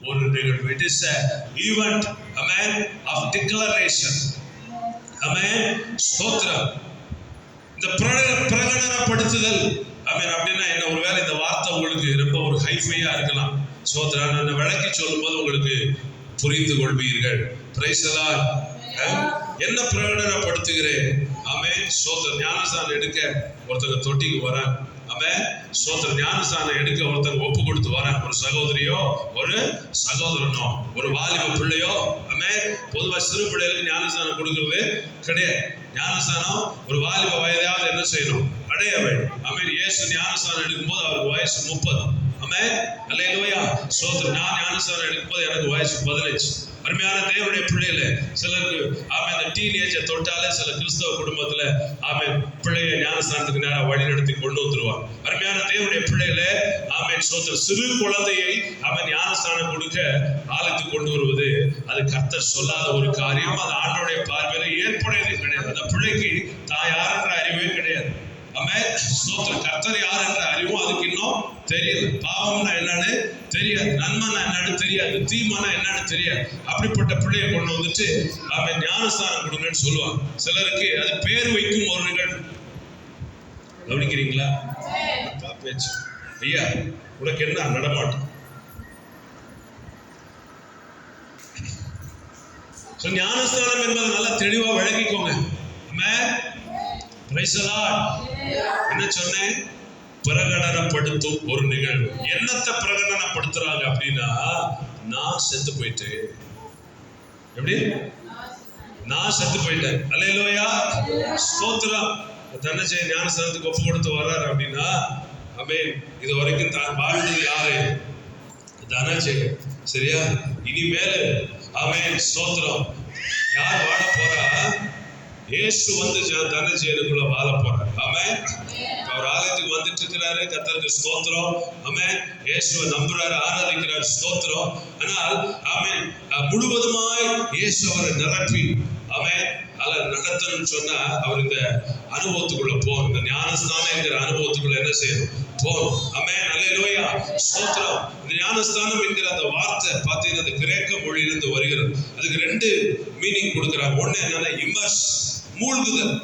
ஒரு நிகழ்வு. It is a event, amen, of declaration. Amen. ஸ்தோத்திரம். இந்த பிரகடனப்படுத்துதல், amen, அப்படின்னா என்ன? ஒருவேளை இந்த வார்த்தை உங்களுக்கு ரொம்ப ஒரு ஹைஃபையா இருக்கலாம். ஸ்தோத்திரம். நான் விளக்கி சொல்லும்போது உங்களுக்கு புரிந்து கொள்வீர்கள். Price the Lord. என்ன பிரகடனப்படுத்துகிறேன்? ஆமென். ஸ்தோத்திரம். ஞானஸ்நானம் எடுக்க ஒருத்தங்க தொட்டிக்கு வராங்க. ஆமென். ஸ்தோத்திரம். ஞானஸ்நானம் எடுக்க ஒருத்தங்க ஒப்பு கொடுத்து வராங்க. ஒரு சகோதரியோ ஒரு சகோதரனோ ஒரு வாலிப பிள்ளையோ. ஆமென். பொதுவாக சிறு பிள்ளைகளுக்கு ஞானஸ்நானம் கொடுக்கறது கிடையாது. ஞானஸ்நானம் ஒரு வாலிப வயதாவது என்ன செய்யணும்? அடைய வேண்டும். ஆமென். இயேசு ஞானஸ்நானம் எடுக்கும்போது அவருக்கு வயசு 30. ஆமென். அல்லேலூயா. ஸ்தோத்திரம். நான் ஞானஸ்நானம் எடுக்கும்போது எனக்கு வயசு 15. அருமையான தேவனுடைய பிள்ளைகள சிலருக்கு ஆமென் அந்த டீனேஜை தொட்டாலே சில கிறிஸ்தவ குடும்பத்துல ஆமென் பிள்ளைய ஞானஸ்தானத்துக்கு நேரம் வழி நடத்தி கொண்டு வந்துருவாங்க. அருமையான தேவனுடைய பிள்ளைகள ஆமென் ஸ்தோத்திரம். சிறு குழந்தையை ஆமென் ஞானஸ்தானம் கொடுக்க ஆலயத்துக்கு கொண்டு வருவது அது கர்த்தர் சொல்லாத ஒரு காரியம். அது ஆண்டவருடைய பார்வையில ஏற்புடையது கிடையாது. அந்த பிள்ளைக்கு தான் யார் என்ற அறிவே கிடையாது. ஆமென். ஸ்தோத்திரம். கர்த்தர் யார் என்ற அறிவும் அதுக்கு இன்னும் தெரியாது. பாவம்னா என்னன்னு தெரியாது, நன்மைனா என்னன்னு தெரியாது, தீமைனா என்னன்னு தெரியாது. அப்படிப்பட்ட பிள்ளையை கொண்டு வந்துட்டு அவன் ஞானஸ்தானம் கொடுங்கன்னு சொல்லுவாங்க. சிலருக்கு அது பேர் வைக்கும் ஒரு நிகழ்வு. கவனிக்கிறீங்களா? பேச்சு ஐயா உனக்கு என்ன நடமாட்டம்? ஞானஸ்தானம் என்பதை நல்லா தெளிவா விளங்கிக்கோங்க. என்ன சொன்னேன்? பிரகடனப்படுத்தும் ஒரு நிகழ்வு. என்னத்தை பிரகடனப்படுத்துறாங்க அப்படின்னா, நான் செத்து போயிட்டேன். எப்படி? நான் செத்து போயிட்டேன். அல்லேலூயா. ஸ்தோத்திரம். தன்னை ஞானஸ்தானத்துக்கு ஒப்பு கொடுத்து வர்றாரு அப்படின்னா, ஆமென், இது வரைக்கும் தான் வாழ்ந்தது யாரு? தனஜெய. சரியா? இனிமேல ஆமென் ஸ்தோத்திரம் யார் வாழ போறா? இயேசு வந்து தனஜெயனுக்குள்ள வாழ போறார். ஆமென். அவர் ஆலயத்துக்கு வந்துட்டு இருக்கிறாரு. கர்த்தருக்கு ஸ்தோத்திரம். ஆமென். இயேசுவை நம்புறாரு, ஆராதிக்கிறார். ஸ்தோத்திரம். ஆனால் ஆமென் முழுவதுமாய் இயேசு அவரை நிரப்பி ஆமென் நடத்தணும்னு சொன்னா அவர் இந்த அனுபவத்துக்குள்ள போகணும். இந்த ஞானஸ்தானம் என்கிற அனுபவத்துக்குள்ள என்ன செய்யணும்? போகணும். ஆமென். அல்லேலூயா. ஸ்தோத்திரம். இந்த ஞானஸ்தானம் என்கிற அந்த வார்த்தை பார்த்தீங்கன்னா அந்த கிரேக்க மொழியிலிருந்து வருகிறது. அதுக்கு 2 மீனிங் கொடுக்குறாங்க. ஒண்ணு என்னன்னா இம்மர்ஸ், மூழ்குதல்.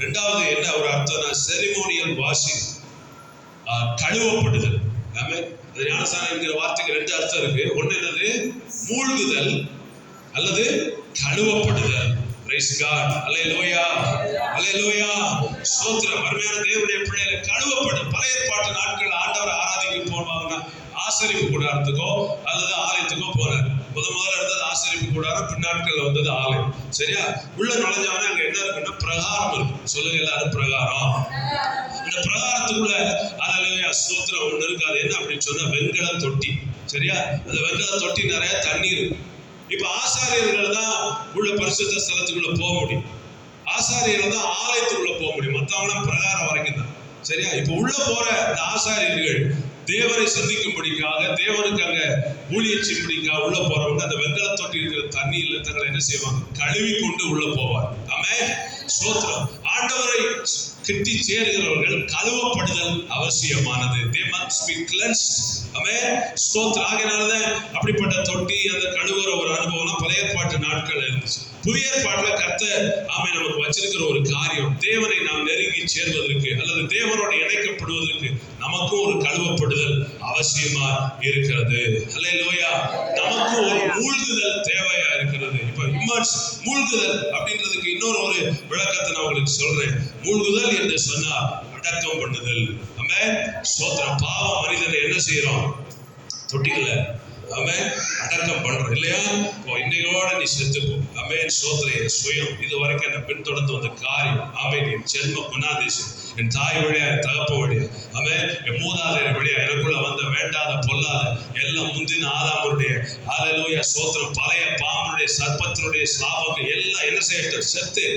ரெண்டாவது என்ன ஒரு அர்த்தம்னா செரிமோனியல் வாஷிங், கழுவப்படுதல். ஆமென். இந்த ஞானஸ்தானம் என்கிற வார்த்தைக்கு 2 அர்த்தம் இருக்கு. ஒண்ணு என்னது? மூழ்குதல் அல்லது கழுவப்படுதல். Praise God. Hallelujah. Hallelujah. ஸ்தோத்திரம். அருமையான தேவனுடைய பிள்ளைகளை கழுவப்படும். பழைய ஏற்பாட்டு நாட்கள் ஆண்டவரை ஆராதிக்க போவாங்கன்னா ஆசரிப்பு கூடாரத்துக்கோ அல்லது ஆலயத்துக்கோ போனார். முதல்ல இருந்தது ஆசரிப்பு கூடாரம், பின்னாட்கள்ல வந்தது ஆலயம். சரியா? உள்ள நுழைஞ்சவனே அங்க என்ன இருக்குன்னா பிரகாரம் இருக்கு. சொல்லுங்க எல்லாரும் பிரகாரம். இந்த பிரகாரத்துக்குள்ள அல்லேலூயா ஸ்தோத்திரம் ஒண்ணு இருக்கு. அது என்ன அப்படின்னு சொன்னா வெண்கல தொட்டி. சரியா? அந்த வெண்கல தொட்டி நிறைய தண்ணீர் இருக்கு. இப்ப ஆசாரியர்கள் தான் உள்ள பரிசுத்த ஸ்தலத்துக்குள்ள போக முடியும். ஆசாரியர்கள் தான் ஆலயத்துக்குள்ள போக முடியும். மற்றவங்களாம் பிரகாரம் வரைக்கும் தான். சரியா? இப்ப உள்ள போற இந்த ஆசாரியர்கள் தேவனை சந்திக்கும்படிக்காக, தேவனுக்கு அங்க ஊழியம் செய்யும்படிக்காக உள்ள போறவங்க அந்த வெண்கல தொட்டி இருக்கிற தண்ணியில தங்களை என்ன செய்வாங்க? கழுவி கொண்டு உள்ள போவார். ஆமென். ஸ்தோத்திரம். ஆண்டவரை கிட்டி சேருகிறவர்கள் கழுவப்படுதல் அவசியமானது. They must be cleansed. ஆமென். ஸ்தோத்திரம். ஆகையாலதான் அப்படிப்பட்ட தொட்டி அந்த கழுவுற ஒரு அனுபவம் பழைய ஏற்பாட்டு நாட்கள் இருந்துச்சு. புதிய ஏற்பாட்டுல கர்த்தர் ஆமென் நமக்கு வச்சிருக்கிற ஒரு காரியம், தேவனை நாம் நெருங்கி சேர்வதற்கு அல்லது தேவனோடு இணைக்கப்படுவதற்கு நமக்கு ஒரு கழுவப்படுதல் அவசியமா இருக்கிறது. அல்லேலூயா. நமக்கு ஒரு மூழ்குதல் தேவையா இருக்கிறது. இப்ப இம்மர்ஸ், மூழ்குதல் அப்படின்றதுக்கு இன்னொரு ஒரு விளக்கத்தை நான் உங்களுக்கு சொல்றேன். மூழ்குதல் என்று சொன்னா அடக்கம் பண்ணுதல். ஆமென். ஸ்தோத்திரம். பாவ மனிதனை என்ன செய்யறோம்? தொட்டிக்கல ஆமென் அடக்கம் பண்றோம் இல்லையா? இப்போ இன்னையோட நீ செத்துப்போ. ஆமென். ஸ்தோத்திரம். சுயம் இது வரைக்கும் என்ன பின்தொடர்ந்து வந்த காரியம். ஆமென். என் ஜென்ம குணாதிசயம், என் தாய் வழியா, என் தகப்ப வழியா, ஆமென், என் மூதாதையர் வழியா எனக்குள்ள வந்த வேண்டாத பொல்லாத எல்லாம் முந்தின ஆதாமுடைய அல்லேலூயா ஸ்தோத்திரம் பழைய பாம்புடைய சர்ப்பத்தினுடைய சாபங்கள் எல்லாம் என்ன செய்யட்டும்? செத்து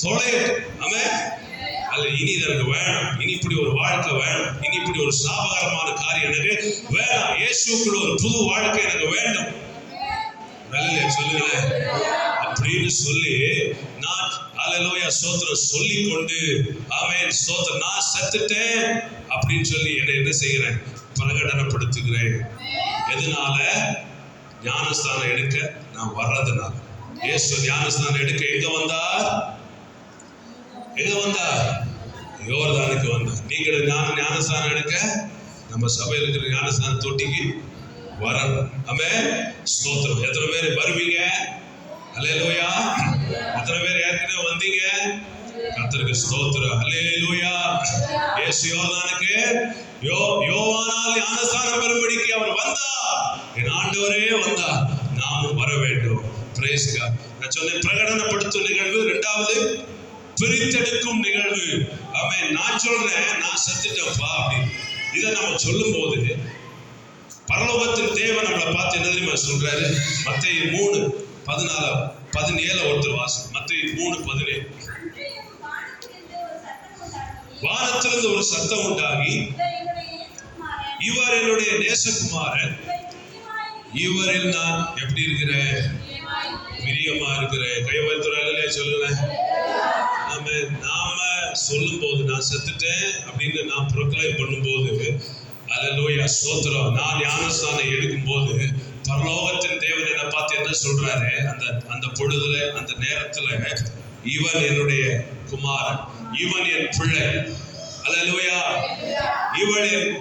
தொலையட்டும். ஆமென். அல்ல இனி எனக்கு வேணும், இனி இப்படி ஒரு வாழ்க்கை வேணும், இனி இப்படி ஒரு சாபகரமான காரியம் எனக்கு வேணாம். இயேசுக்குள்ள ஒரு புது வாழ்க்கை எனக்கு வேண்டும். சொல்லுங்களேன் அப்படின்னு சொல்லி நான் அல்லேலூயா ஸ்தோத்திரம் சொல்லி கொண்டு ஆமென் ஸ்தோத்திரம் நான் செத்துட்டேன் அப்படின்னு சொல்லி என்னை என்ன செய்கிறேன்? பிரகடனப்படுத்துகிறேன். எதனால? ஞானஸ்தானம் எடுக்க நான் வர்றதுனால. இயேசு ஞானஸ்தானம் எடுக்க எங்க வந்தார்? யோர்தானுக்கு வந்தார். நீங்கள் ஞானஸ்தானம் எடுக்க நம்ம சபையில் இருக்கிற ஞானஸ்தான தொட்டிக்கு வரணும். ஆமென், ஸ்தோத்திரம். எத்தனை பேர் வருவீங்க? அல்லேலூயா. எத்தனை பேர் ஏற்கனவே வந்தீங்க? கர்த்தருக்கு ஸ்தோத்திரம். அல்லேலூயா. இயேசு யோர்தானுக்கு யோவானால் ஞானஸ்தானம் பெறும்படிக்கு அவர் வந்தார். என் ஆண்டவரே வந்தார், நாமும் வர வேண்டும். பிரைஸ் காட். நான் சொன்னேன் பிரகடனப்படுத்தும் நிகழ்வு, இரண்டாவது பிரித்தெடுக்கும் நிகழ்வு. ஆமென். நான் சொல்றேன் நான் செத்துட்டேன்ப்பா அப்படின்னு. இதை நம்ம சொல்லும் போது பரலோகத்தின் தேவன் நம்மளை பார்த்து என்ன தெரியுமா சொல்றாரு? மத்தேயு 3:14-17 ஒருத்தர் வாசி. மத்தேயு 3:17. வானத்திலிருந்து ஒரு சத்தம் உண்டாகி, இவர் என்னுடைய நேசகுமாரன், இவரில் நான் எப்படி இருக்கிறேன்? பிரியமா இருக்கிறேன். கைவத்துறையிலே சொல்லுங்க. நாம சொல்லும் போது நான் செத்துட்டேன் அப்படின்னு நான் ப்ரொக்ளைம் பண்ணும்போது, அல்லேலூயா, ஸ்தோத்திரம். நான் ஞானஸ்தானம் எடுக்கும் போது பரலோகத்தின் தேவன் என்னை பார்த்து என்ன சொல்றாரு? அந்த பொழுதுல, அந்த நேரத்துல, இவன் என்னுடைய குமாரன், இவன் என் பிள்ளை. அல்லேலூயா. இவள் என்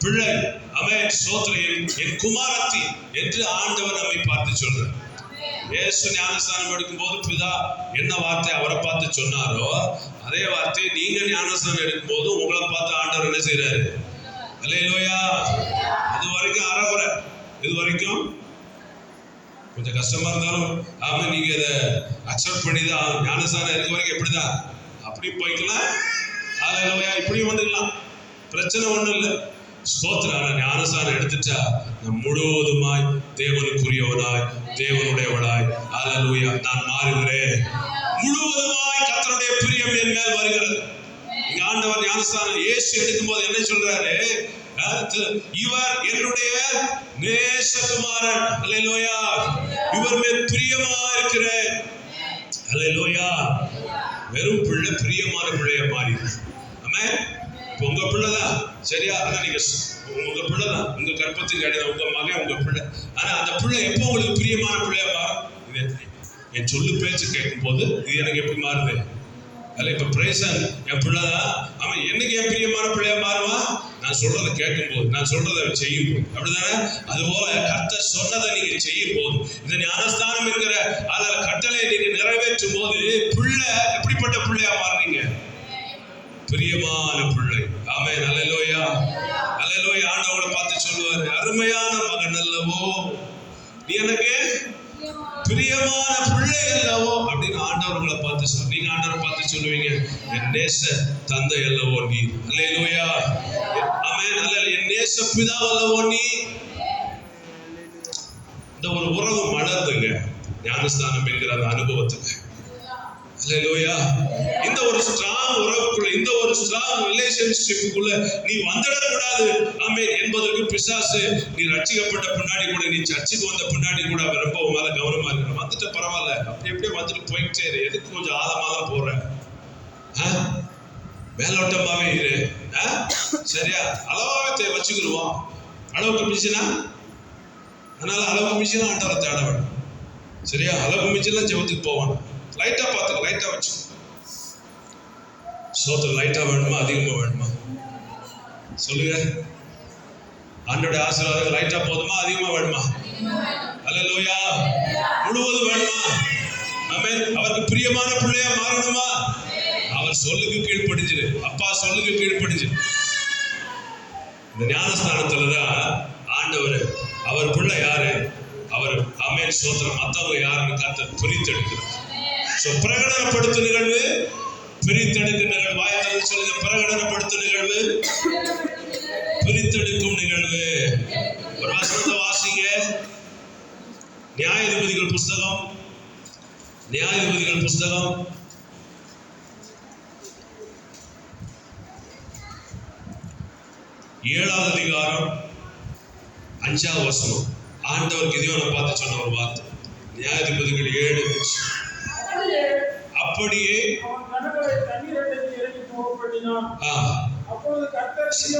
பிள்ளை. ஆமென், ஸ்தோத்திரம். என் குமாரத்தி என்று ஆண்டவர் நம்மை பார்த்து சொல்றார். இயேசு ஞானஸ்தானம் எடுக்கும் போது பிதா என்ன வார்த்தை அவரை பார்த்து சொன்னாரோ, அதே வார்த்தை நீங்க ஞானஸ்தானம் எடுக்கும் போது உங்களை பார்த்து ஆண்டவர் என்ன செய்யறாரு? அல்லேலூயா. அது வரைக்கும் அறகுறை, இது வரைக்கும் கொஞ்சம் கஷ்டமா இருந்தாலும் ஆமாம், நீங்க இதை அக்செப்ட் பண்ணி தான் ஞானஸ்தானம் இருக்க வரைக்கும் எப்படிதான் அப்படி போய்க்கலாம். அல்லேலூயா. இப்படியும் வந்துக்கலாம், பிரச்சனை ஒண்ணும் இல்லை. ஸ்தோத்திரம். ஞானஸ்தானம் எடுத்துட்டா நம் முழுவதுமாய் தேவனுக்குரியவனாய், தேவனுடையவனாய், அல்லேலூயா, நான் மாறுகிறேன். முழுவதுமாய் கர்த்தருடைய பிரியம் என் மேல் வருகிறது. இங்க ஆண்டவர் ஞானஸ்தானம் இயேசு எடுக்கும் போது என்ன சொல்றாரு? இவர் என்னுடைய நேசகுமாரன். அல்லேலூயா. இவர் மேல் பிரியமா இருக்கிறேன். அல்லேலூயா. வெறும் பிள்ளை பிரியமான பிள்ளைய மாறி. ஆமென். உங்க பிள்ளைதான், சரியா? அதான் நீங்க உங்க பிள்ளைதான், உங்க கற்பத்தின் கிடையாது, உங்க மகன், உங்க பிள்ளை. ஆனா அந்த பிள்ளை எப்போ உங்களுக்கு பிரியமான பிள்ளையா மாறும்? என் சொல்லு பேச்சு கேட்கும் போது இது எனக்கு எப்படி மாறுது? அல்ல, இப்ப பிரேசன் என் பிள்ளைதான், அவன் என்னைக்கு என் பிரியமான பிள்ளையா மாறுவான்? நான் சொல்றதை கேட்கும் போது, நான் சொல்றதை செய்யும் போது. அப்படிதானே? அதுபோல கர்த்தர் சொன்னதை நீங்க செய்யும் போது, இந்த ஞானஸ்தானம் இருக்கிற அதில் கட்டளை நீங்க நிறைவேற்றும் போது பிள்ளை எப்படிப்பட்ட பிள்ளையா மாறுறீங்க? பிரியமான பிள்ளை. ஆமென். அல்லேலூயா. அல்லேலூயா. ஆண்டவரை பார்த்து சொல்லுவாரு, அருமையான மகன் அல்லவோ, நீ எனக்கு பிரியமான பிள்ளை அல்லவோ அப்படின்னு ஆண்டவர்களை பார்த்து சொல்லு. நீங்க ஆண்டவரை பார்த்து சொல்லுவீங்க, என் நேச தந்தை அல்லவோ நீ. அல்லேலூயா. ஆமென். அல்லேலூயா. என் நேச பிதா அல்லவோ நீ. இந்த ஒரு உறவு மலர்ந்துங்க ஞானஸ்தானம் என்கிற அந்த அனுபவத்துக்கு. அல்லேலூயா. இந்த ஒரு ஸ்ட்ராங் உறவுக்குள்ள, இந்த ஒரு ஸ்ட்ராங் ரிலேஷன்ஷிப்புக்குள்ள நீ வந்துடக்கூடாது. ஆமென் என்பதற்கு பிசாசு நீ ரட்சிக்கப்பட்ட பின்னாடி கூட, நீ சர்ச்சுக்கு வந்த பின்னாடி கூட ரொம்ப மேல கவனமா இருக்கிற. வந்துட்ட பரவாயில்ல, அப்படி எப்படியே வந்துட்டு போயிட்டே இரு. எதுக்கு கொஞ்சம் ஆழமா தான் போற? மேலோட்டமாவே இரு. சரியா? அளவாவே வச்சுக்கிடுவோம். அளவு கம்மிச்சுன்னா, அதனால அளவு கம்மிச்சுன்னா ஆண்டவரை தேட வேணும். சரியா? அளவு கம்மிச்சுன்னா ஜெபத்துக்கு போவான். லைட்டா பார்த்துக்க, லைட்டா வச்சு. சோத்துல லைட்டா வேணுமா அதிகமா வேணுமா சொல்லுங்க? ஆண்டோட ஆசீர்வாதம் லைட்டா போதுமா அதிகமா வேணுமா? அல்லேலூயா. முழுவதும் வேணுமா? ஆமென். அவருக்கு பிரியமான பிள்ளையா மாறணுமா? அவர் சொல்லுக்கு கீழ்ப்படிஞ்சிரு. அப்பா சொல்லுக்கு கீழ்ப்படிஞ்சிரு. இந்த ஞானஸ்தானத்துலதான் ஆண்டவர், அவர் பிள்ளை யாரு? அவர் ஆமென் ஸ்தோத்திரம். மத்தவங்க யாருன்னு கர்த்தர் பிரித்தெடுக்கிறார். பிரகடனப்படுத்தும் நிகழ்வு, பிரித்தெடுக்கும் நிகழ்வு. வாயத்தில் சொல்லுங்க, பிரகடனப்படுத்தும் நிகழ்வு, பிரித்தெடுக்கும் நிகழ்வு. ஒரு வசனத்தை வாசிங்க. நியாயாதிபதிகள் புஸ்தகம், நியாயாதிபதிகள் புஸ்தகம் 7ஆவது அதிகாரம் 5ஆவது வசனம். ஆண்டவர் கிதியோனை பார்த்து சொன்ன ஒரு வார்த்தை. நியாயாதிபதிகள் 7. அப்படியே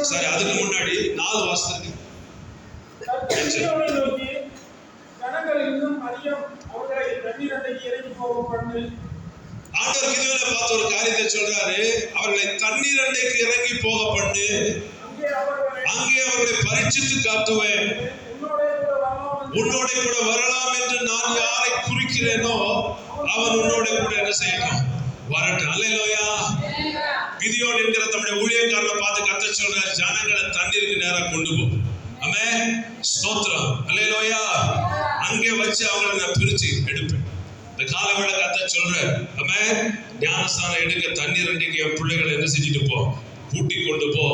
சரி, அதுக்கு முன்னாடி 4 வாசத்துக்கு ஆண்டவர் கிதியோனை பார்த்து ஒரு காரியத்தை சொல்றாரு, அவர்களை தண்ணீர் அண்டைக்கு இறங்கி போக பண்ணு, அங்கே அவர்களை பரீட்சித்து காட்டுவேன், உன்னோட கூட வரலாம் என்று நான் யாரை குறிக்கிறேனோ அவன் உன்னோட கூட என்ன செய்யணும், வரட்டும். அல்லேலூயா. கிதியோன் என்கிற நம்முடைய ஊழியக்காரனை பார்த்து கர்த்தர் சொல்றார், ஜனங்களை தண்ணீருக்கு நேரா கொண்டு போ. ஆமென், ஸ்தோத்திரம். அல்லேலூயா. அங்கே வச்சு அவங்களை நான் பிரிச்சு எடுப்பேன். இந்த காலவேளை கர்த்தர் சொல்றார், ஆமென், ஞானஸ்தானம் எடுக்க தண்ணீர் அண்டைக்கு என் பிள்ளைகளை என்ன செஞ்சுட்டு போ, கூட்டி கொண்டு போ.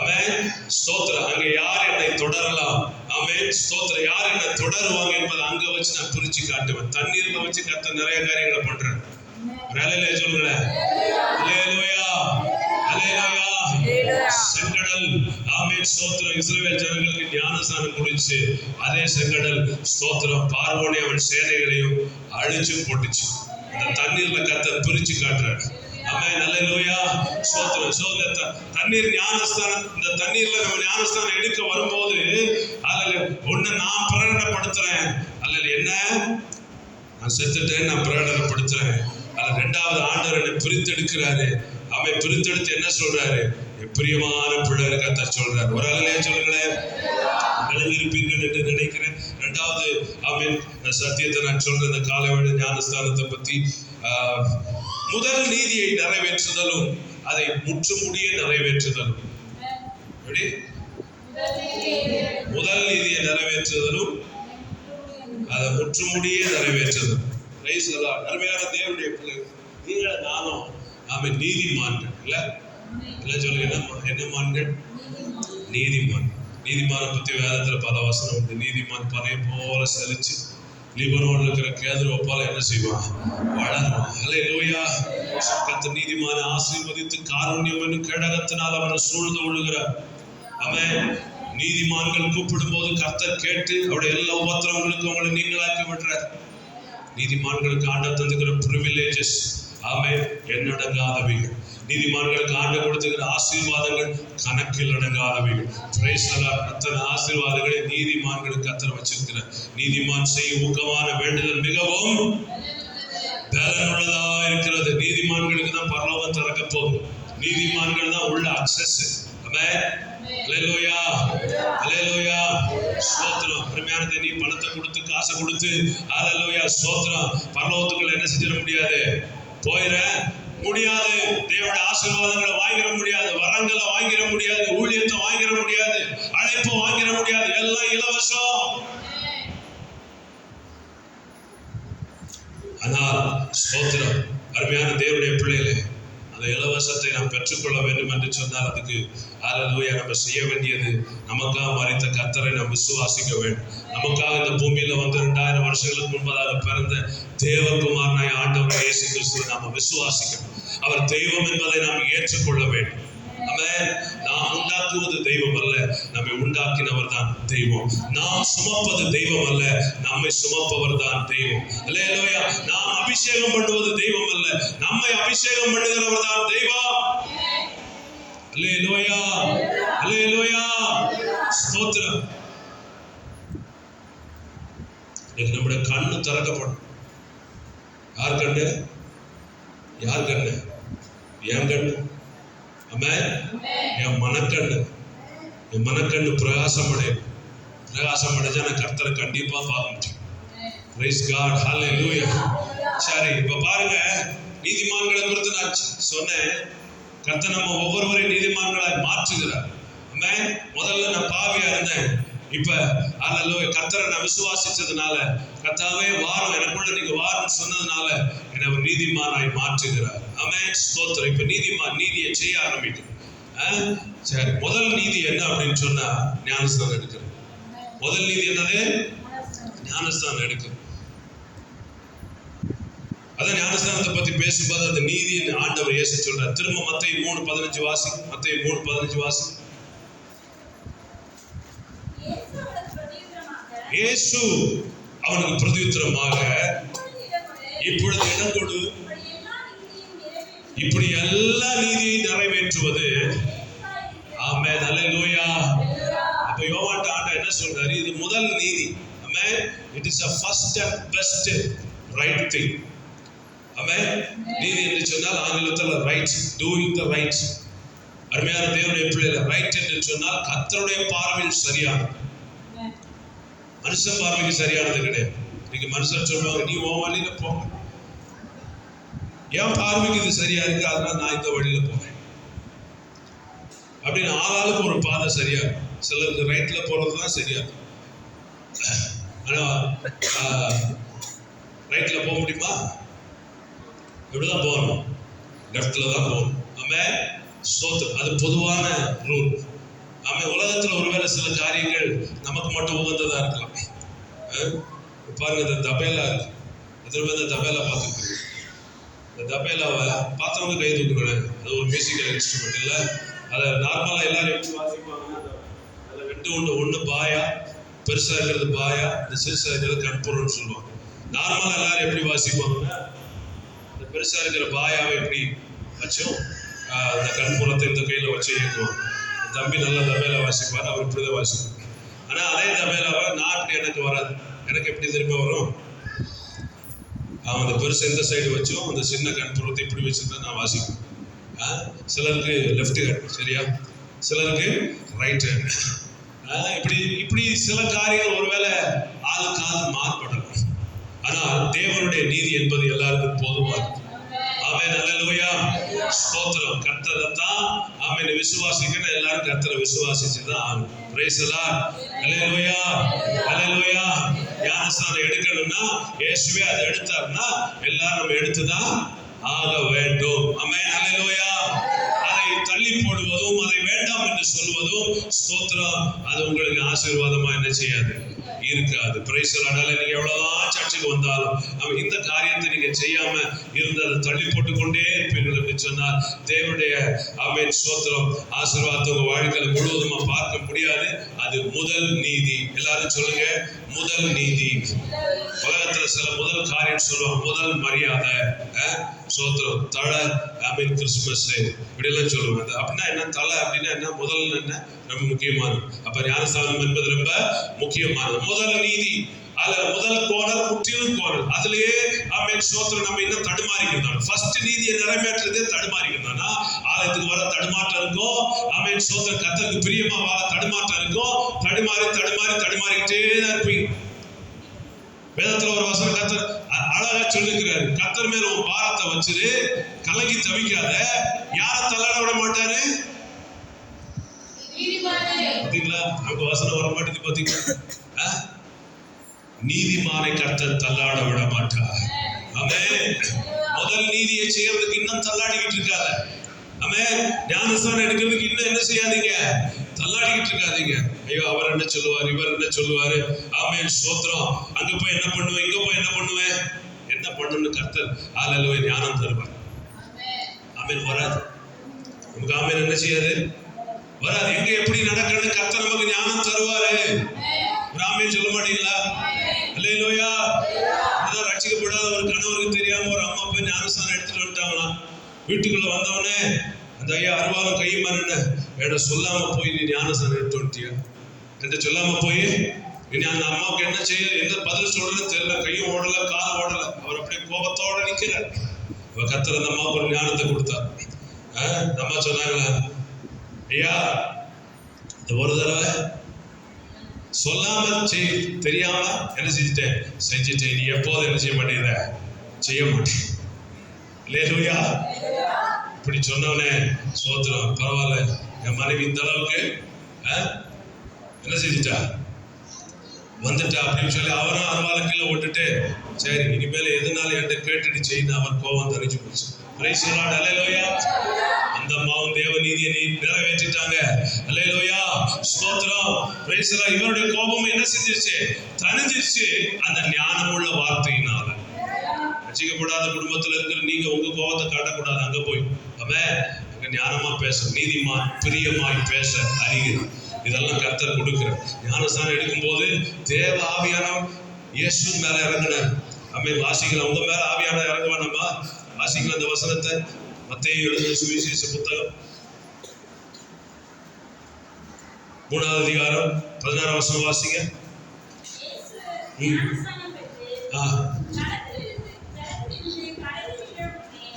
ஆமென், ஸ்தோத்திரம். அங்கே யார் என்னை தொடரலாம், ஆமென், ஸ்தோத்திரம், யார் என்னை தொடருவாங்க என்பதை அங்க வச்சு நான் பிரிச்சு காட்டுவேன். தண்ணீர்ல வச்சு கர்த்தர் நிறைய காரியங்களை பண்றேன். அல்லேலூயா சொல்லுங்களேன். அல்லேலூயா, அல்லேலூயா. செங்கடல், ஆமென், ஸ்தோத்திரம், இஸ்ரவேல் ஜனங்களுக்கு ஞானஸ்நானம் குடிச்சு அதே செங்கடல், ஸ்தோத்திரம், பார்வோனை அவன் சேனைகளையும் அழிச்சு போட்டுச்சு. அந்த தண்ணீர்ல கர்த்தர் பிரிச்சு காட்டுறாரு. ஆமென், அல்லேலூயா, ஸ்தோத்திரம். தண்ணீர் ஞானஸ்தானம், இந்த தண்ணீர்ல நம்ம ஞானஸ்தானம் எடுக்க வரும்போது அல்ல ஒண்ணு நான் பிரகடனப்படுத்துறேன், அல்ல என்ன நான் செத்துட்டேன் நான் பிரகடனப்படுத்துறேன். அல்ல ரெண்டாவது ஆண்டவர் என்னை பிரித்தெடுக்கிறாரு. அவன் பிரித்தெடுத்து என்ன சொல்றாரு, பிரியமான பிள்ளை கர்த்தர் சொல்றாரு. ஒரு ஆளே சொல்லுங்களேன், இருப்பீர்கள் என்று நினைக்கிறேன். ரெண்டாவது அவன் சத்தியத்தை நான் சொல்றேன். இந்த காலவேளை ஞானஸ்தானத்தை பத்தி முதல் நீதியை நிறைவேற்றுதலும் அதை முற்றுமுடிய நிறைவேற்றுதலும். முதல் நீதியை நிறைவேற்றுதலும் அதை முற்றுமுடிய நிறைவேற்றுதலும். அருமையான தேவனுடைய பிள்ளைகள், நீங்கள் நானும் ஆமென் நீதிமான்கள் இல்ல இல்ல சொல்லுங்க, என்ன மான்கள்? நீதிமான். நீதிமான பத்தி வேதத்துல பல வசனம் உண்டு. நீதிமான் பனை போல செழிச்சு லிபனோன்ல இருக்கிற கேதுருவை போல என்ன செய்வான், வளருவான். அல்லேலூயா. கர்த்தர் நீதிமான ஆசீர்வதித்து காருண்யம் என்னும் கேடகத்தினால் அவனை சூழ்ந்து கொள்ளுகிறார். அவன் நீதிமான்கள் கூப்பிடும் போது கர்த்தர் கேட்டு அவருடைய எல்லா உபத்திரவங்களுக்கும் அவங்களை நீங்களாக்கி விடுறார். நீதிமான்களுக்கு ஆண்டவர் தந்துக்கிற பிரிவிலேஜஸ், ஆமென், எண்ணடங்காதவைகள். நீதிமான்களுக்கு ஆண்டவர் கொடுத்துக்கிற ஆசீர்வாதங்கள் கணக்கில் அடங்காதவைகள். Price the Lord. அத்தனை ஆசீர்வாதங்களை நீதிமான்களுக்கு கர்த்தர் வச்சிருக்கிறார். நீதிமான் செய்யும் ஊக்கமான வேண்டுதல் மிகவும் பலனுள்ளதா இருக்கிறது. நீதிமான்களுக்கு தான் பரலோகம் திறக்க போகுது. நீதிமான்கள் தான் உள்ள அக்சஸ். ஆமென், அல்லேலூயா, அல்லேலூயா, ஸ்தோத்திரம். அருமையானதே, நீ பணத்தை கொடுத்து காசை கொடுத்து அல்லேலூயா ஸ்தோத்திரம் பரலோகத்துக்குள்ள என்ன செஞ்சிட முடியாது, போயிட முடியாது. தேவனுடைய ஆசீர்வாதங்களை வாங்கிட முடியாது, வரங்களை வாங்கிட முடியாது, ஊழியத்தை வாங்கிட முடியாது, அழைப்பை வாங்கிட முடியாது. எல்லாம் இலவசம். ஆனால் ஸ்தோத்திரம், அருமையான தேவனுடைய பிள்ளைகளே, அந்த இலவசத்தை நாம் பெற்றுக்கொள்ள வேண்டும் என்று சொன்னால் அதுக்கு அல்லேலூயா நம்ம செய்ய வேண்டியது, நமக்காக மரித்த கர்த்தரை நாம் விசுவாசிக்க வேண்டும். நமக்காக இந்த பூமியில வந்து 2000 வருஷங்களுக்கு முன்பதாக பிறந்த தேவகுமாரனாய் ஆண்டவர் இயேசு கிறிஸ்துவை நாம் விசுவாசிக்கணும். அவர் தெய்வம் என்பதை நாம் ஏற்றுக்கொள்ள வேண்டும். நாம் உண்டாக்குவது தெய்வம் அல்ல, நம்மை உண்டாக்கினவர் தான் தெய்வம். நாம் சுமப்பது தெய்வம் அல்ல, நம்மை சுமப்பவர் தான் தெய்வம். அல்லேலூயா. நாம் அபிஷேகம் பண்ணுவது தெய்வம் அல்ல, நம்மை அபிஷேகம் பண்ணுகிறவர் தான் தெய்வம். அல்லேலூயா, அல்லேலூயா, ஸ்தோத்திரம். நம்முடைய கண்ணு திறக்கப்படும். யார் கண்ணு? யார் கண்ணு? என் கண்ணு. ஆமென். என் மனக்கண்ணு, என் மனக்கண்ணு பிரகாசம் அடையும். பிரகாசம் அடைஞ்சா நான் கர்த்தரை கண்டிப்பா பார்க்க முடியும். பிரைஸ் காட், ஹல்லேலூயா. சரி, இப்ப பாருங்க, நீதிமான்களை குறித்து நான் சொன்னேன். கர்த்தர் நம்ம ஒவ்வொருவரையும் நீதிமான்களாய் மாற்றுகிறார். ஆமென். முதல்ல நான் பாவியா இருந்தேன், இப்ப அல்லேலூயா கர்த்தரை நான் விசுவாசிச்சதுனால, கர்த்தாவே வாரம் எனக்குள்ள நீங்க வாரம் சொன்னதுனால என்னை ஒரு நீதிமானாய் மாற்றுகிறார். ஆமென், ஸ்தோத்திரம். இப்ப நீதிமான் நீதியை செய்ய ஆரம்பிக்கும். சரி, முதல் நீதி என்ன அப்படின்னு சொன்னா ஞானஸ்தானம் எடுக்கிறது. முதல் நீதி என்னது? ஞானஸ்தானம் எடுக்கிறது. அதான் ஞானஸ்தானத்தை பத்தி பேசும்போது அந்த நீதியின் ஆண்டவர் இயேசு சொல்றார். திரும்ப மத்தேயு 3:15 வாசி. மத்தேயு 3:15 வாசி. இயேசு அவனுக்கு பிரதியுத்தரமாக, இப்பொழுது இடம் கொடு, இப்படி எல்லா நீதியை நிறைவேற்றுவது. ஆமென், அல்லேலூயா. அப்ப யோவான் ஆண்டவர் என்ன சொல்றாரு? இது முதல் நீதி. ஆமென். It is the first and best right thing. ஆமென். நீதி என்று சொன்னால் ஆங்கிலத்தில் ரைட், டூயிங் த ரைட். அருமையான தேவனுடைய பிள்ளைகள், ரைட் என்று சொன்னால் கர்த்தருடைய பார்வையில் சரியானது, மனுஷன் பார்வைக்கு சரியானது கிடையாது. இன்னைக்கு மனுஷன் சொல்லுவாங்க, நீ உன் வழியில போங்க, என் பார்வைக்கு இது சரியா இருக்கு, அதனால நான் இந்த வழியில போறேன் அப்படின்னு. ஆளாளுக்கு ஒரு பாதை சரியா இருக்கும். சிலருக்கு ரைட்ல போறதுதான் சரியா இருக்கும். ஆனா ரைட்ல போக முடியுமா? இப்படிதான் போகணும், லெஃப்ட்ல தான் போகணும். ஆமென். ஸ்தோத்திரம். அது பொதுவான ரூல். ஆமென். உலகத்துல ஒருவேளை சில காரியங்கள் நமக்கு மட்டும் உகந்ததா இருக்கலாம். பாருங்க, இந்த தபேலா இருக்கு. எத்தனை பேர் இந்த தபேலா பார்த்துருக்கு? இந்த தபேலாவை பார்த்தவங்க கை தூக்குறேன். அது ஒரு மியூசிக்கல் இன்ஸ்ட்ருமெண்ட் இல்லை. அதை நார்மலா எல்லாரும் எப்படி வாசிப்பாங்கன்னா, அதில் ரெண்டு ஒன்று பாயா, பெருசா இருக்கிறது பாயா, இந்த சிறுசா இருக்கிறது கண்புறம்னு சொல்லுவாங்க. நார்மலா எல்லாரும் எப்படி வாசிப்பாங்கன்னா, இந்த பெருசா இருக்கிற பாயாவை எப்படி வச்சோம், அந்த கண்புறத்தை இந்த கையில வச்சு இயக்குவோம். தம்பி நல்லா தபேலா வாசிப்பார், அவர் இப்படிதான் வாசிப்பார். ஆனா அதே தபேலாவை நான் இப்படி எனக்கு வராது. எனக்கு எப்படி திரும்ப வரும்? அவன் அந்த பெருசு எந்த சைடு வச்சோம், அந்த சின்ன கண்புறத்தை இப்படி வச்சுதான் நான் வாசிப்பேன். சிலருக்கு லெஃப்ட் ஹேண்ட் சரியா, சிலருக்கு ரைட் ஹேண்ட். இப்படி இப்படி சில காரியங்கள் ஒருவேளை ஆளுக்கு ஆள் மாறுபடலாம். ஆனால் தேவனுடைய நீதி என்பது எல்லாருக்கும் பொதுவானது. ஆமென். அல்லேலூயா. ஸ்தோத்திரம். கர்த்தரை தான் ஆமென் விசுவாசிக்கணும். எல்லாரும் கர்த்தரை விசுவாசிச்சுதான் ஆகணும். Praise the Lord. அல்லேலூயா. அல்லேலூயா. ஞானஸ்நானம் எடுக்கணும்னா இயேசுவே அதை எடுத்தார்னா எல்லாரும் நம்ம எடுத்துதான் ஆக வேண்டும். ஆமென். அல்லேலூயா. அதை தள்ளி போடுவதும் அதை வேண்டாம் என்று சொல்வதும் ஸ்தோத்திரம், அது உங்களுக்கு ஆசீர்வாதமா என்ன செய்யாது, இருக்காது. Price the Lord. நீங்க எவ்வளவுதான் சர்ச்சுக்கு வந்தாலும் இந்த காரியத்தை நீங்க செய்யாம இருந்ததை தள்ளி போட்டு கொண்டே இருப்பீர்கள் என்று சொன்னால் தேவனுடைய ஆமென் ஸ்தோத்திரம் ஆசீர்வாதத்தை உங்க வாழ்க்கையில முழுவதுமா பார்க்க முடியாது. அது முதல் நீதி. எல்லாரும் சொல்லுங்க, முதல் நீதி. உலகத்துல சில முதல் காரியம் சொல்லுவாங்க, முதல் மரியாதை, ஸ்தோத்திரம், தலை, ஆமென், கிறிஸ்துமஸ் இப்படி எல்லாம் சொல்லுவாங்க. அப்படின்னா என்ன? தலை அப்படின்னா என்ன? முதல் என்ன? ரொம்ப முக்கியமானது. அப்ப ஞானஸ்நானம் என்பது ரொம்ப முக்கியமானது. முதல் நீதி. அதுல முதல் கோணல் முற்றிலும் கோணல். அதுலயே ஆமென் ஸ்தோத்திரம் நம்ம இன்னும் தடுமாறிக்கிறோம். ஃபர்ஸ்ட் நீதியை நிறைவேற்றதே தடுமாறிக்கிறோம்னா ஆலயத்துக்கு வர தடுமாற்றம் இருக்கும். ஆமென் ஸ்தோத்திரம். கர்த்தருக்கு பிரியமா வாழ தடுமாற்றம் இருக்கும். தடுமாறிக்கிட்டே தான் இருப்பீங்க. வேதத்துல ஒரு வசனம் கர்த்தர் அழகா சொல்லிக்கிறாரு, கர்த்தர் மேல உன் பாரத்தை வச்சிரு, கலங்கி தவிக்காத, யாரை தள்ளாட விட மாட்டாரு. பாத்தீங்களா? நமக்கு வசனம் வர மாட்டேங்குது. பாத்தீங்களா? நீதிமானை கர்த்தர் தள்ளாட விட மாட்டார். ஆமென். முதல் நீதியை செய்யறதுக்கு இன்னும் தள்ளாடிக்கிட்டு இருக்காத. ஆமென். ஞானஸ்நானம் எடுக்கிறதுக்கு இன்னும் என்ன செய்யாதீங்க, தள்ளாடிக்கிட்டு இருக்காதீங்க. ஐயோ அவர் என்ன சொல்லுவார், இவர் என்ன சொல்லுவாரு. ஆமென் ஸ்தோத்திரம். அங்க போய் என்ன பண்ணுவேன், இங்க போய் என்ன பண்ணுவேன், என்ன பண்ணணும்னு கர்த்தர் அல்லேலூயா ஞானம் தருவார். ஆமென். வராது நமக்கு. ஆமென். என்ன செய்யாது, வராது. எங்க எப்படி நடக்கணும்னு கர்த்தர் நமக்கு ஞானம் தருவாரு. ஆமென் சொல்ல மாட்டீங்களா? அல்லேலூயா. அதான் ரட்சிக்கப்படாத ஒரு கணவருக்கு தெரியாம ஒரு அம்மா போய் ஞானஸ்நானம் எடுத்துட்டு வந்துட்டாங்களாம். வீட்டுக்குள்ள வந்தவனே அந்த ஐயா அருவாலும் கையும் மாறின என்கிட்ட சொல்லாம போய் நீ ஞானஸ்நானம் எடுத்து வந்துட்டியா என்கிட்ட சொல்லாம போய் இனி அந்த அம்மாவுக்கு என்ன செய்ய, என்ன பதில் சொல்றதுன்னு தெரியல. கையும் ஓடல, காலம் ஓடல. அவர் அப்படியே கோபத்தோட நிக்கிறார். கர்த்தர் அந்த அம்மாவுக்கு ஒரு ஞானத்தை கொடுத்தார். அம்மா சொன்னாங்களா, ஐயா இந்த ஒரு தடவை சொல்லாம தெரியாம என்ன செஞ்சுட்டேன். நீ எப்போது என்ன செய்ய மாட்டேங்கிற, செய்ய மாட்டேன். அல்லேலூயா. இப்படி சொன்னவனே ஸ்தோத்திரம், பரவாயில்ல என் மனைவி இந்த அளவுக்கு என்ன செஞ்சுட்டா, வந்துட்டா அப்படின்னு சொல்லி அவரும் அருவால கீழே விட்டுட்டு, சரி இனிமேல் எதுனாலும் என்கிட்ட கேட்டுட்டு செய்யணும் அவர் கோபம் தனிச்சு போச்சு. Praise the Lord. அல்லேலூயா. அந்த அம்மாவும் தேவ நீதியை நிறைவேற்றிட்டாங்க. அல்லேலூயா. ஸ்தோத்திரம். Praise the Lord. இவருடைய கோபம் என்ன செஞ்சிருச்சு, தணிஞ்சிருச்சு அந்த ஞானமுள்ள வார்த்தையினால. ரட்சிக்கப்படாத குடும்பத்துல இருக்கிற நீங்க உங்க கோபத்தை காட்டக்கூடாது. அங்க போய் அங்க ஞானமா பேச, நீதிமான் பிரியமாய் பேச அறிகிறார். இதெல்லாம் கர்த்தர் கொடுக்கிறார். ஞானஸ்நானம் எடுக்கும் போது தேவ ஆவியானவர் இயேசு மேல இறங்கினார். வாசிக்கலாம். உங்க மேல ஆவியானவர் இறங்க வேணாமா? வாசிக்கலாம் அந்த வசனத்தை. மத்தேயு எழுதின சுவிசேஷ புத்தகம் 3வது அதிகாரம் 16வது வசனம் வாசிங்க.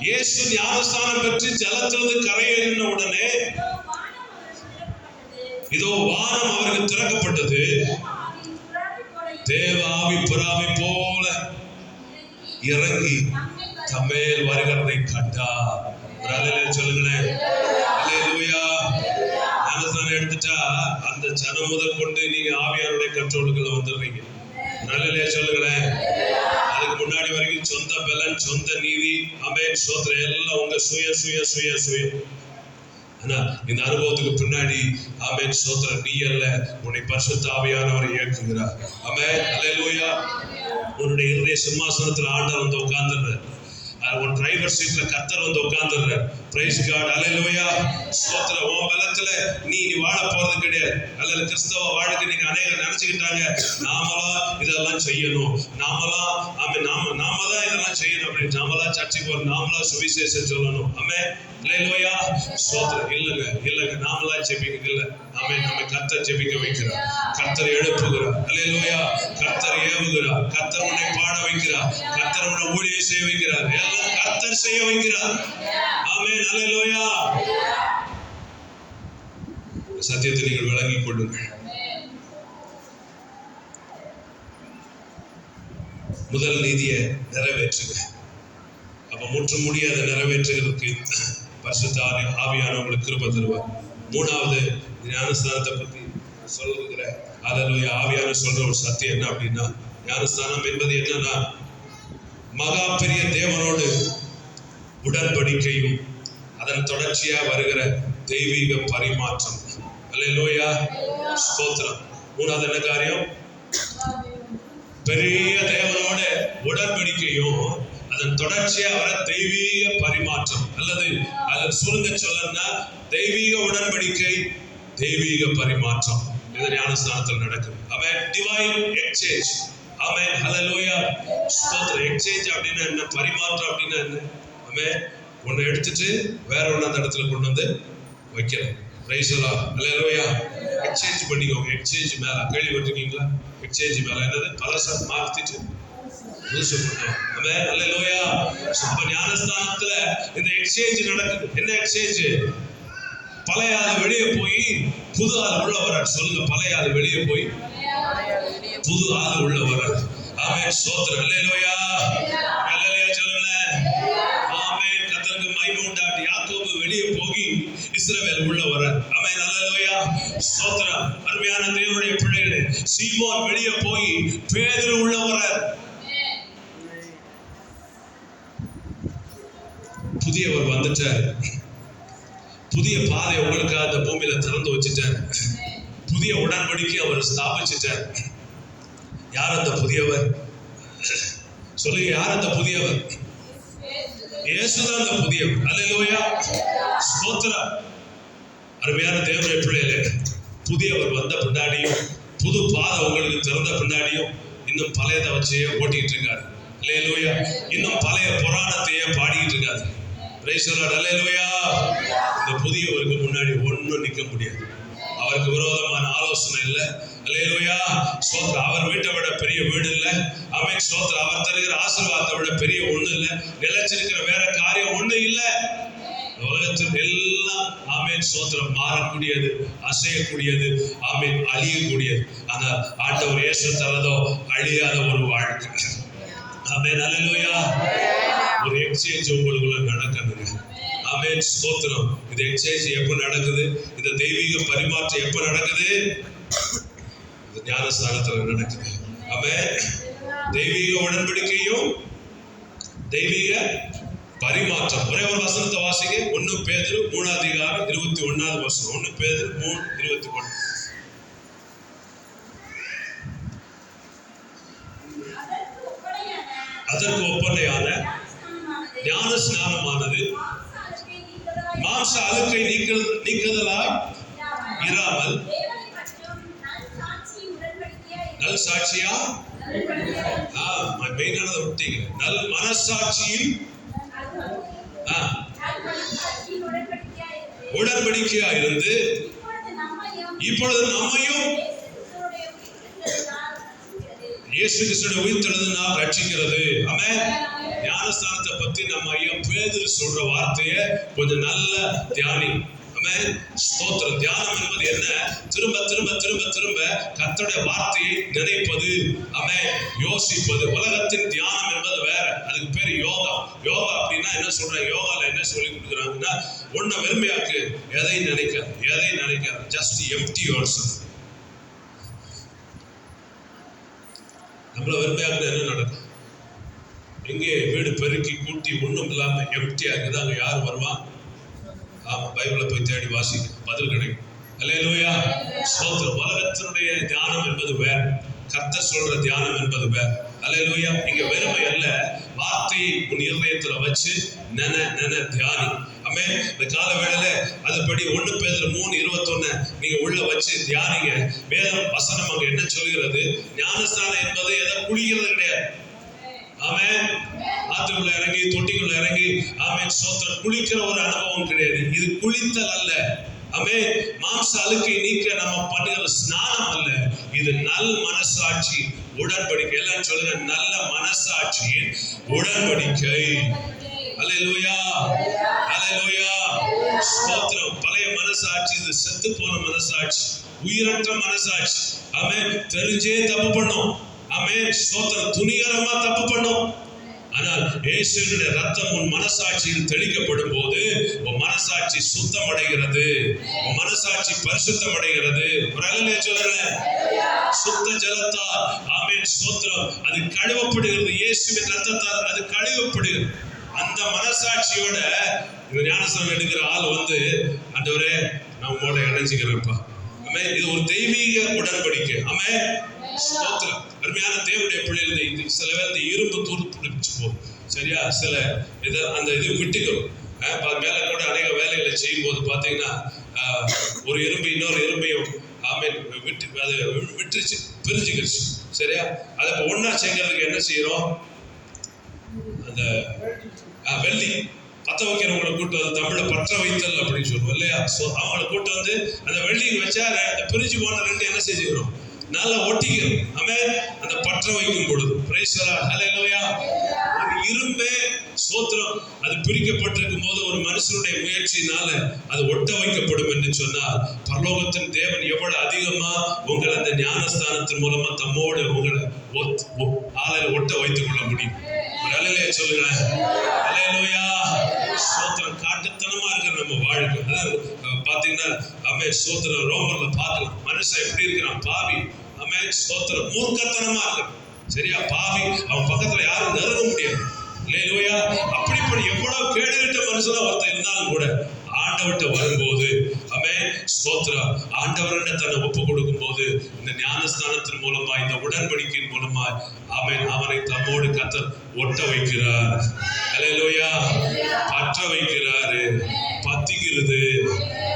இயேசு ஞானஸ்தானம் பெற்று ஜலத்திலிருந்து கரையேறின உடனே இதோ வானம் அவருக்கு திறக்கப்பட்டது. தேவ ஆவி புறாவை போல இறங்கி தம்மேல் வருகிறதை கண்டார். சொல்லுங்களேன். அல்லேலூயா. ஞானஸ்தானம் எடுத்துட்டா அந்த ஜனம் முதல் கொண்டு நீங்க ஆவியாருடைய கண்ட்ரோலுக்குள்ள வந்துடுறீங்க. நல்ல சொல்லுங்களேன். அதுக்கு முன்னாடி வரைக்கும் சொந்த பலன், சொந்த நீதி, ஆமென், ஸ்தோத்திரம் எல்லாம் உங்க சுயம். ஆனா இந்த அனுபவத்துக்கு பின்னாடி ஆமென், ஸ்தோத்திரம், நீ அல்ல, உன்னை பரிசுத்த ஆவியானவர் இயக்குகிறார். ஆமென், அல்லேலூயா. உன்னுடைய இருதய சிம்மாசனத்துல ஆண்டவர் வந்து உட்கார்ந்துடுறார். உன் டிரைவர் சீட்ல கர்த்தர் வந்து உட்கார்ந்துடுறார். Price God. அல்லேலூயா. ஸ்தோத்திரம். உன் பலத்துல நீ வாழ போறது கிடையாது. அல்லது கிறிஸ்தவ வாழ்க்கை நீங்க அநேகர் நினைச்சுக்கிட்டாங்க, நாமளா இதெல்லாம் செய்யணும், நாம தான் இதெல்லாம் செய்யணும் அப்படின்னு, நாமளா சர்ச்சைக்கு போறோம், நாமளா சுவிசேஷம் சொல்லணும். ஆமென், அல்லேலூயா. ஸ்தோத்திரம். இல்லங்க நாமளா ஜெபிக்க இல்ல. ஆமென். நம்ம கர்த்தர் ஜெபிக்க வைக்கிறார், கர்த்தர் எழுப்புகிறார். அல்லேலூயா. கர்த்தர் ஏவுகிறார், கர்த்தர் உன்னை பாட வைக்கிறார், கர்த்தர் உன்னை ஊழியம் செய்ய வைக்கிறார், எல்லாம் கர்த்தர் செய்ய வைக்கிறார். ஆமென், அல்லேலூயா. சத்தியத்தை நீங்கள் விளங்கிக் கொள்ளுங்கள். முதல் நீதியை நிறைவேற்றுங்க. அப்ப முற்று முடியாத நிறைவேற்றுகிறதுக்கு பரிசுத்த ஆவியானவங்களுக்கு கிருபை தருவார். மூணாவது ஞானஸ்தானத்தை பத்தி சொல்லுகிற அல்லேலூயா ஆவியான சொல்ற ஒரு சத்தியம் என்ன அப்படின்னா, ஞானஸ்தானம் என்பது என்னன்னா, மகா பெரிய தேவனோடு உடன்படிக்கையும் அதன் தொடர்ச்சியா வருகிற தெய்வீக பரிமாற்றம். அல்லேலூயா. ஸ்தோத்திரம். மூணாவது என்ன காரியம்? பெரிய தேவனோட உடன்படிக்கையும் அதன் தொடர்ச்சியா வர தெய்வீக பரிமாற்றம், அல்லது அதன் சுருங்க சொல்லணும்னா தெய்வீக உடன்படிக்கை, தெய்வீக பரிமாற்றம். இது ஞானஸ்தானத்தில் நடக்குது. ஆமென். Divine exchange. ஆமென், ஹல்லேலூயா. ஸ்தோத்திரம். எக்ஸ்சேஞ்ச் அப்படின்னா என்ன? பரிமாற்றம் அப்படின்னா என்ன? ஆமென். ஒன்னை எடுத்துட்டு வேற ஒன்று அந்த இடத்துல கொண்டு வந்து வைக்கிறேன். Price the Lord. Hallelujah. Exchange பண்ணிக்கோங்க. எக்ஸ்சேஞ்ச் மேல கேள்விப்பட்டிருக்கீங்களா? எக்ஸ்சேஞ்ச் மேல என்னது? பழச மாத்திட்டு புதுசு பண்ணோம். ஆமென், ஹல்லேலூயா. அப்ப ஞானஸ்தானத்துல இந்த எக்ஸ்சேஞ்ச் நடக்குது. என்ன எக்ஸ்சேஞ்ச்? பழைய ஆள் வெளியே போய் புது ஆள் உள்ள வரார். சொல்லுங்க, பழைய ஆள் வெளியே போய் புது ஆள் உள்ள வரார். ஆமென், ஸ்தோத்திரம். அல்லேலூயா. அல்லேலூயா சொல்லுங்களேன். ஆமென். கர்த்தருக்கு மகிமை உண்டாகட்டும். யாக்கோபு வெளியே போய் இஸ்ரவேல் உள்ள வரார். ஆமென், அல்லேலூயா. ஸ்தோத்திரம். அருமையான தேவனுடைய பிள்ளைகளே, சீமோன் வெளியே போய் பேதுரு உள்ள வரார். புதியவர் வந்துட்டார். புதிய பாதை உங்களுக்காக அந்த பூமியில திறந்து வச்சுட்டார். புதிய உடன்படிக்கை அவர் ஸ்தாபிச்சிட்டார். யார் அந்த புதியவர்? சொல்லுங்க, யார் அந்த புதியவர்? இயேசுதான் அந்த புதியவர். அல்லேலூயா. ஸ்தோத்திரம். அருமையான தேவனுடைய பிள்ளைகளே, புதியவர் வந்த பின்னாடியும் புது பாதை உங்களுக்கு திறந்த பின்னாடியும் இன்னும் பழையதை வச்சே ஓட்டிட்டு இருக்காரு. அல்லேலூயா. இன்னும் பழைய புராணத்தையே பாடிக்கிட்டு இருக்காரு. Praise the Lord. அல்லேலூயா. இந்த புதியவருக்கு முன்னாடி ஒன்னும் நிக்க முடியாது. அவருக்கு விரோதமான ஆலோசனை இல்லை. அல்லேலூயா. ஸ்தோத்திரம். அவர் வீட்டை விட பெரிய வீடு இல்லை. ஆமென், ஸ்தோத்திரம். அவர் தருகிற ஆசீர்வாதத்தை விட பெரிய ஒண்ணு இல்லை. நிலைச்சிருக்கிற வேற காரியம் ஒண்ணு இல்லை. உலகத்தில் எல்லாம் ஆமென், ஸ்தோத்திரம், மாறக்கூடியது, அசையக்கூடியது, ஆமென், அழியக்கூடியது. ஆனா ஆண்டவர் இயேசு தரதோ அழியாத ஒரு வாழ்க்கை. ஆமென், அல்லேலூயா. ஒரு எக்ஸ்சேஞ்ச் உங்களுக்குள்ள நடக்குதுங்க. ஆமென், ஸ்தோத்திரம். இந்த எக்ஸ்சேஞ்ச் எப்ப நடக்குது? இந்த தெய்வீக பரிமாற்றம் எப்ப நடக்குது? இந்த ஞானஸ்தானத்துல நடக்குது. ஆமென். தெய்வீக உடன்படிக்கையும் தெய்வீக பரிமாற்றம். ஒரே ஒரு வசனத்தை வாசிங்க. 1 பேதுரு 3:21 வசனம். 1 பேதுரு 3:21. அதற்கு ஒப்பனையான ஞான ஸ்நானமானது மாம்ச அழுக்கை நீக்குதலாய் இராமல் நல் சாட்சியா, மெயினானதை விட்டீங்க, நல் மனசாட்சியில் உடன்படிக்கையா இருந்து இப்பொழுது நம்மையும் இயேசு கிறிஸ்துவின் உயிர்த்தெழுதலினால் ரட்சிக்கிறது. ஆமென். ஞானஸ்தானத்தை பத்தி நம்ம ஐயா பேதுரு சொல்ற வார்த்தையை கொஞ்சம் நல்ல தியானி. ஸ்தோத்திரம். தியானம் என்பது என்ன? திரும்ப திரும்ப திரும்ப திரும்ப கர்த்தருடைய வார்த்தையை நினைப்பது, யோசிப்பது. உலகத்தின் தியானம் என்பது வேற, அதுக்கு பேரு யோகா. யோகா அப்படின்னா என்ன சொல்றாங்க? யோகால என்ன சொல்லி கொடுக்குறாங்கன்னா, ஒன்ன வெறுமையாக்கு, எதை நினைக்காது, ஜஸ்ட் எம்ப்டி யுவர்செல்ஃப். நம்மள வெறுமையாக்குறது என்ன நடக்கும்? எங்கே வீடு பெருக்கி கூட்டி ஒண்ணும் இல்லாம எம்ப்டியா இருக்குது, அங்க யார் வருவான்? ஆமா, பைபிளை போய் தேடி வாசிக்க பதில் கிடைக்கும். அல்லேலூயா, ஸ்தோத்திரம். உலகத்தினுடைய தியானம் என்பது வேற, கர்த்தர் சொல்ற தியானம் என்பது வேற. அல்லேலூயா. இங்க வெறுமை அல்ல, வார்த்தையை உன் இருதயத்துல வச்சு தியானி. இந்த கால வேளையில அதுபடி 1 பேதுரு 3:21 நீங்க உள்ள வச்சு தியானிங்க. வேதம் வசனம் அங்க என்ன சொல்கிறது? ஞானஸ்தானம் என்பது எதை குளிக்கிறது கிடையாது. ஆத்துக்குள்ள இறங்கி தொட்டிக்குள்ள இறங்கி ஸ்தோத்திரம் குளிக்கிற ஒரு அனுபவம் கிடையாது. இது குளித்தல் அல்ல. மாம்ச அழுக்கை நீக்க நம்ம பண்ணுகிற ஸ்நானம் அல்ல. இது நல் மனசாட்சி உடன்படிக்கை. எல்லாம் சொல்லுங்க, நல்ல மனசாட்சியின் உடன்படிக்கை. அல்லேலூயா, அல்லேலூயா, ஸ்தோத்திரம். பழைய மனசாட்சி இது செத்து போன மனசாட்சி, உயிரற்ற மனசாட்சி. தெரிஞ்சே தப்பு பண்ணும். ஸ்தோத்திரம். துணிகரமா தப்பு பண்ணும். ஆனால் இயேசுவினுடைய ரத்தம் உன் மனசாட்சியில் தெளிக்கப்படும் போது உன் மனசாட்சி சுத்தம் அடைகிறது, உன் மனசாட்சி பரிசுத்தம் அடைகிறது. ஒரு அல்லேலூயா சொல்லுங்க. சுத்த ஜலத்தால் ஸ்தோத்திரம் அது கழுவப்படுகிறது. இயேசுவின் ரத்தத்தால் அது கழுவப்படுகிறது. அந்த மனசாட்சியோட ஞானஸ்நானம் எடுக்கிற ஆள் ஆண்டவரே நான் உங்களோட இணைஞ்சுக்கிறேன்ப்பா. இது ஒரு தெய்வீக உடன்படிக்கை. ஸ்தோத்திரம். அருமையான தேவனுடைய பிள்ளைகள், சில பேர் இந்த இரும்பு துருப்பிடிச்சு போகும், சரியா? சில அந்த இது விட்டுக்கிறோம். மேல கூட அநேக வேலைகளை செய்யும் போது பாத்தீங்கன்னா ஒரு இரும்பு இன்னொரு இரும்பையும் விட்டுருச்சு, பிரிஞ்சுக்கிடுச்சு, சரியா? அதை இப்ப ஒன்னா சேர்க்கறதுக்கு என்ன செய்யறோம்? அந்த வெள்ளி பத்த வைக்கிறவங்களை கூட்டு வந்து தமிழ்ல பற்ற வைத்தல் அப்படின்னு சொல்லுவோம் இல்லையா? அவங்களை கூட்டு வந்து அந்த வெள்ளிக்கு வச்சா அந்த பிரிஞ்சு போன ரெண்டு என்ன செஞ்சுக்கிறோம்? நல்லா ஒட்டிக்கிறோம். அந்த பற்ற வைக்கும் பொழுது இரும்பே ஸ்தோத்திரம் அது பிரிக்கப்பட்டிருக்கும் போது ஒரு மனுஷனுடைய முயற்சியினால அது ஒட்ட வைக்கப்படும் என்று சொன்னால், பரலோகத்தின் தேவன் எவ்வளவு அதிகமா உங்களை அந்த ஞானஸ்தானத்தின் மூலமா தம்மோடு உங்களை ஒட்ட வைத்துக் கொள்ள முடியும். அல்லேலூயா சொல்லுங்க. அல்லேலூயா, ஸ்தோத்திரம். காட்டுத்தனமா இருக்கிற நம்ம வாழ்க்கை பாத்தீங்கன்னா ஸ்தோத்திரம் ரோமர்ல பார்க்கலாம். மனுஷன் எப்படி இருக்கிறான்? பாவி. ஸ்தோத்திரம். மூர்க்கத்தனமா இருக்கிறான், சரியா? பாவி. அவன் பக்கத்துல யாரும் நெருங்க முடியாது. அல்லேலூயா. அப்படிப்பட்ட எவ்வளவு கேடுகட்ட மனுஷனா ஒருத்தர் இருந்தாலும் கூட ஆண்டவர்கிட்ட வரும்போது ஸ்தோத்திரம் ஆண்டவர்கிட்ட தன்னை ஒப்பு கொடுக்கும் போது இந்த ஞானஸ்தானத்தின் மூலமா, இந்த உடன்படிக்கையின் மூலமா அவனை தம்மோடு கர்த்தர் ஒட்ட வைக்கிறார். அல்லேலூயா. பற்ற வைக்கிறாரு. பத்திக்கிறது.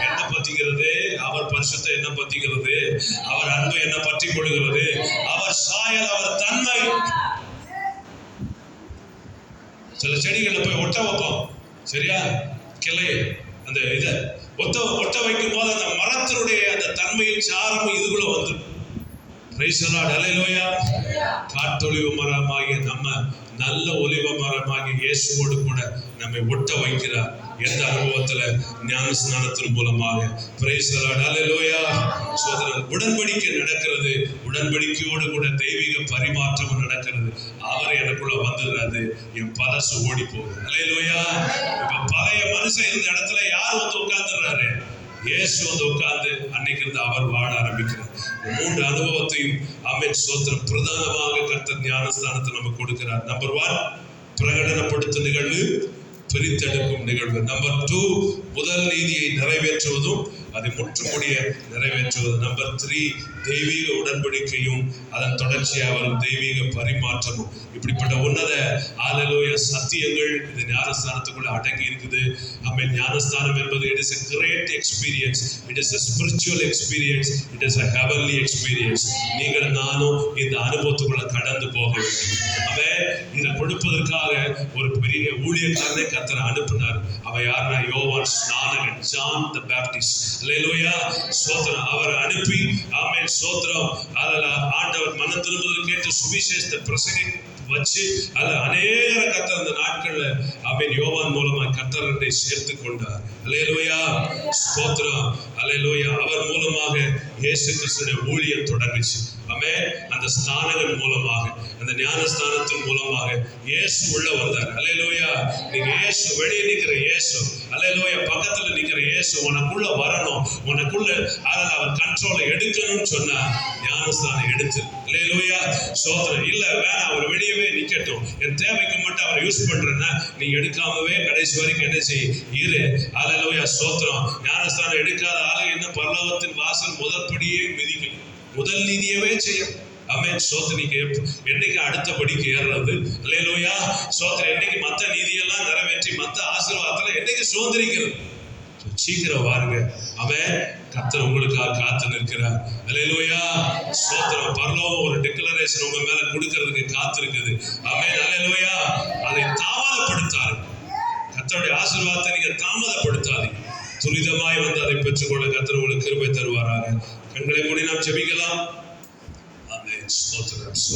என்ன பத்திக்கிறது? அவர் பரிசுத்தம் என்ன பத்திக்கிறது? அவர் அன்பு என்ன பற்றி கொள்கிறது? அவர் சாயல், அவர் தன்மை. சில செடிகளை போய் ஒட்ட வைப்போம், சரியா? கிளை அந்த இதை ஒட்ட வைக்கும் போது அந்த மரத்தினுடைய அந்த தன்மையின் சாரம் இதுக்குள்ள வந்துடும். அல்லேலூயா. காட்டொலிவ மரமாகிய நம்ம நல்ல ஒலிவ மரமாகிய இயேசுவோடு கூட நம்மை ஒட்ட வைக்கிறார். எந்த அனுபவத்துல? ஞானஸ்நானத்தின் மூலமாக. அல்லேலூயா. உடன்படிக்கை நடக்கிறது. உடன்படிக்கையோடு கூட தெய்வீக பரிமாற்றம் நடக்கிறது. அவர் எனக்குள்ள வந்துடுறாரு, என் பழசு ஓடி போகுது. அல்லேலூயா. இப்ப பழைய மனுஷன் இருந்த இடத்துல யார் வந்து உட்கார்ந்துடுறாரு? இயேசு வந்து உட்கார்ந்து அன்னைக்கு இருந்து அவர் வாழ ஆரம்பிக்கிறார். 3 அனுபவத்தையும் ஸ்தோத்திரம் பிரதானமாக கர்த்தர் ஞானஸ்தானத்தை நமக்கு கொடுக்கிறார். நம்பர் 1 பிரகடனப்படுத்தும் நிகழ்வு, பிரித்தெடுக்கும் நிகழ்வு. நம்பர் 2 முதல் நீதியை நிறைவேற்றுவதும் அதை முற்றுமுடிய நிறைவேற்றுவது. நம்பர் 3 தெய்வீக உடன்படிக்கையும் அதன் தொடர்ச்சியாக வரும் தெய்வீக பரிமாற்றமும். இப்படிப்பட்ட உன்னத அல்லேலூயா சத்தியங்கள் இந்த ஞானஸ்தானத்துக்குள்ள அடங்கி இருக்குது. ஞானஸ்தானம் என்பது it is a great experience, it is a spiritual experience, it is a heavenly experience. நீங்கள் நானும் இந்த அனுபவத்துக்குள்ள கடந்து போக வேண்டும். இதை கொடுப்பதற்காக ஒரு பெரிய ஊழியக்காரனை கர்த்தர் அனுப்பினார். அவன் யாருன்னா யோவான் ஸ்நானகன், ஜான் தி பேப்டிஸ்ட். அல்லேலூயா. ஸ்தோத்திரம். அவர் அனுப்பி ஸ்தோத்திரம் ஆண்டவர் மனம் திரும்புதல் கேட்டு சுவிசேஷத்தை பிரசங்கி வச்சு அல்ல அநேக கர்த்தர் அந்த நாட்கள்ல ஆமென் யோவான் மூலமா கர்த்தரை சேர்த்து கொண்டார். அல்லேலூயா, ஸ்தோத்திரம். அல்லேலூயா. அவர் மூலமாக இயேசு கிறிஸ்துவின் ஊழியம் தொடங்குச்சு. ஆமென். அந்த ஸ்தானங்கள் மூலமாக, அந்த ஞானஸ்தானத்தின் மூலமாக இயேசு உள்ள வந்தார். அல்லேலூயா. நீங்க இயேசு வெளியே நிக்கிற இயேசு, அல்லேலூயா, பக்கத்துல நிக்கிற இயேசு உனக்குள்ள வரணும், உனக்குள்ள அவர் கண்ட்ரோலை எடுக்கணும்னு சொன்னா ஞானஸ்தானம் எடுத்து. அல்லேலூயா, ஸ்தோத்திரம். இல்ல வேணாம், அவர் வெளியவே நிக்கட்டும், என் தேவைக்கு மட்டும் அவரை யூஸ் பண்றேன்னா நீ எடுக்காமவே கடைசி வரைக்கும் என்ன செய் இரு. அல்லேலூயா, ஸ்தோத்திரம். ஞானஸ்தானம் எடுக்காத ஆளு என்ன பரலோகத்தின் வாசல் முதற்படியே மிதிக்கும், முதல் நீதியவே செய்யும். ஆமென். சோதனைக்கு என்னைக்கு அடுத்த படிக்கு ஏறுறது. அல்லேலூயா, சோதனை என்னைக்கு மற்ற நீதியெல்லாம் நிறைவேற்றி மற்ற ஆசீர்வாதத்துல என்னைக்கு சுதந்திரிக்கிறது. சீக்கிரம் வாருங்க. அவன் கர்த்தர் உங்களுக்காக காத்து நிற்கிறார். அல்லேலூயா, ஸ்தோத்திரம். பரலோகம் ஒரு டிக்ளரேஷன் உங்க மேல கொடுக்கிறதுக்கு காத்து இருக்குது. ஆமென். அல்லேலூயா. அதை தாமதப்படுத்தாது. கர்த்தருடைய ஆசீர்வாதத்தை நீங்க தாமதப்படுத்தாதீங்க. துரிதமாய் வந்து அதை பெற்றுக்கொள்ள கர்த்தர் உங்களுக்கு கிருபை தருவாராக. கண்களை மூடி நாம் ஜெபிக்கலாம். ஆமென். ஸ்தோத்திரம்.